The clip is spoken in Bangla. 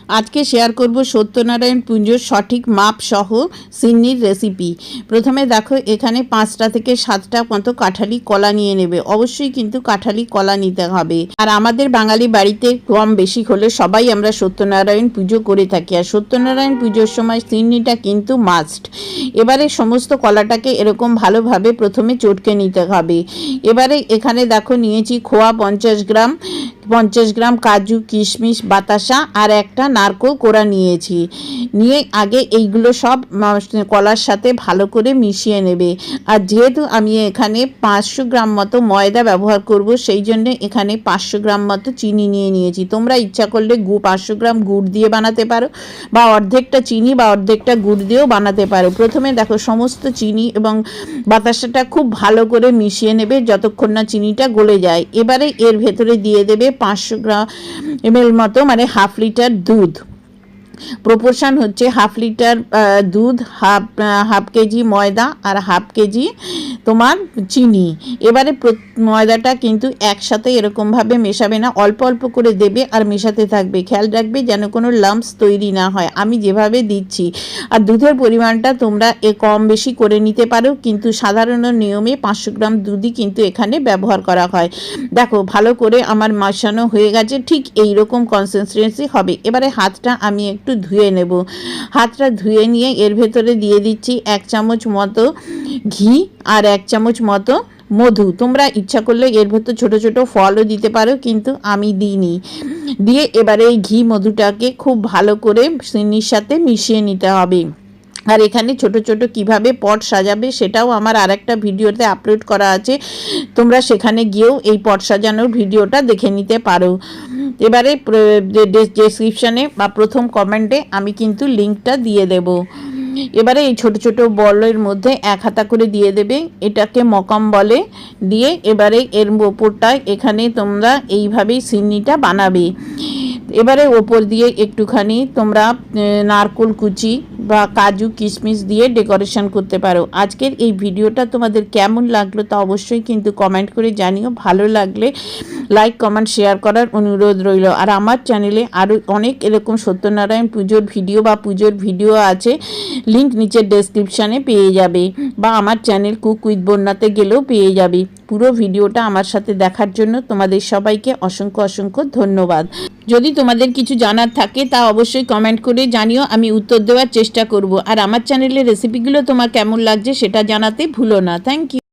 आज के शेयर करब सत्यनारायण पुजोर सठिक माप सह सिन्निर रेसिपि। प्रथमे देखो एखाने 5टा থেকে 7টা मतो काठाली कला निये नेबे। अवश्यई किन्तु काठाली कला निते हबे। आर आमादेर बांगाली बाड़ीते कम बेशी होले सबाई आमरा सत्यनारायण पुजो करे थाकि। आर सत्यनारायण पुजोर समय सिन्निटा किन्तु मास्ट। एबारे समस्त कलाटाके एरकम भालोभाबे प्रथमे चटके निते हबे। एबारे एखाने देखो नियेछि खोया 50 ग्राम काजू किशमिश बातासा और एकटा नारकेल कोड़ा नियेछि। निये आगे एइगुलो सब कलार साथे भालो करे मिशिए नेबे। और जेहेतु आमी एखाने 500 ग्राम मतो मयदा व्यवहार करब सेई जन्य एखाने 500 ग्राम मतो चीनी निये नियेछि। तोमरा इच्छा करले 500 ग्राम गुड़ दिए बानाते पारो बा अर्धेकटा चीनी बा अर्धेकटा गुड़ दिएও बानाते पारो। प्रथमे देखो समस्त चीनी एबं बातासाटा खूब भालो करे मिशिए नेबे যতক্ষণ না চিনিটা গলে যায়। এবারে এর ভেতরে দিয়ে দেবে 500 ml মতো মানে হাফ লিটার দুধ। প্রপোর্শন হচ্ছে হাফ লিটার দুধ, হাফ কেজি ময়দা আর হাফ কেজি তোমার চিনি। এবারে ময়দাটা কিন্তু একসাথে এরকমভাবে মেশাবে না, অল্প অল্প করে দেবে আর মেশাতে থাকবে। খেয়াল রাখবে যেন কোনো লাম্পস তৈরি না হয় আমি যেভাবে দিচ্ছি। আর দুধের পরিমাণটা তোমরা কম বেশি করে নিতে পারো, কিন্তু সাধারণ নিয়মে 500 গ্রাম দুধই কিন্তু এখানে ব্যবহার করা হয়। দেখো ভালো করে আমার মেশানো হয়ে গেছে, ঠিক এই রকম কনসিস্টেন্সি হবে। এবারে হাতটা আমি একটু ধুয়ে নেব। হাতটা ধুয়ে নিয়ে এর ভেতরে দিয়ে দিচ্ছি 1 চামচ মতো ঘি আর 1 চামচ মতো মধু। তোমরা ইচ্ছা করলে এর ভেতর ছোট ছোট ফলও দিতে পারো, কিন্তু আমি দিইনি। দিয়ে এবারে এই ঘি মধুটাকে খুব ভালো করে চিনির সাথে মিশিয়ে নিতে হবে। আর এখানে ছোট ছোট কিভাবে পট সাজাবে সেটাও আমার আরেকটা ভিডিওতে আপলোড করা আছে, তোমরা সেখানে গিয়েও এই পট সাজানোর ভিডিওটা দেখে নিতে পারো। এবারে ডেসক্রিপশনে বা প্রথম কমেন্টে আমি কিন্তু লিঙ্কটা দিয়ে দেব। এবারে এই ছোট ছোট বলের মধ্যে 1 হাতা করে দিয়ে দেবে, এটাকে মকাম বলে। দিয়ে এবারে এর ওপরটায় এখানে তোমরা এইভাবেই সিন্নিটা বানাবে। এবারে ওপর দিয়ে একটুখানি তোমরা নারকেল কুচি বা কাজু কিশমিশ দিয়ে ডেকোরেশন করতে পারো। আজকের এই ভিডিওটা তোমাদের কেমন লাগলো তা অবশ্যই কিন্তু কমেন্ট করে জানিও। ভালো লাগলে লাইক কমেন্ট শেয়ার করার অনুরোধ রইল। আর আমার চ্যানেলে আরও অনেক এরকম সত্যনারায়ণ পুজোর ভিডিও বা পুজোর ভিডিও আছে, লিঙ্ক নিচের ডেসক্রিপশানে পেয়ে যাবে, বা আমার চ্যানেল কুক উইথ বন্যাতে গেলেও পেয়ে যাবে। পুরো ভিডিওটা আমার সাথে দেখার জন্য তোমাদের সবাইকে অসংখ্য অসংখ্য ধন্যবাদ। যদি তোমাদের কিছু জানার থাকে তা অবশ্যই কমেন্ট করে জানিও, আমি উত্তর দেওয়ার চেষ্টা করব। আর আমার চ্যানেলের রেসিপিগুলো তোমার কেমন লাগছে সেটা জানাতে ভুলো না। Thank you.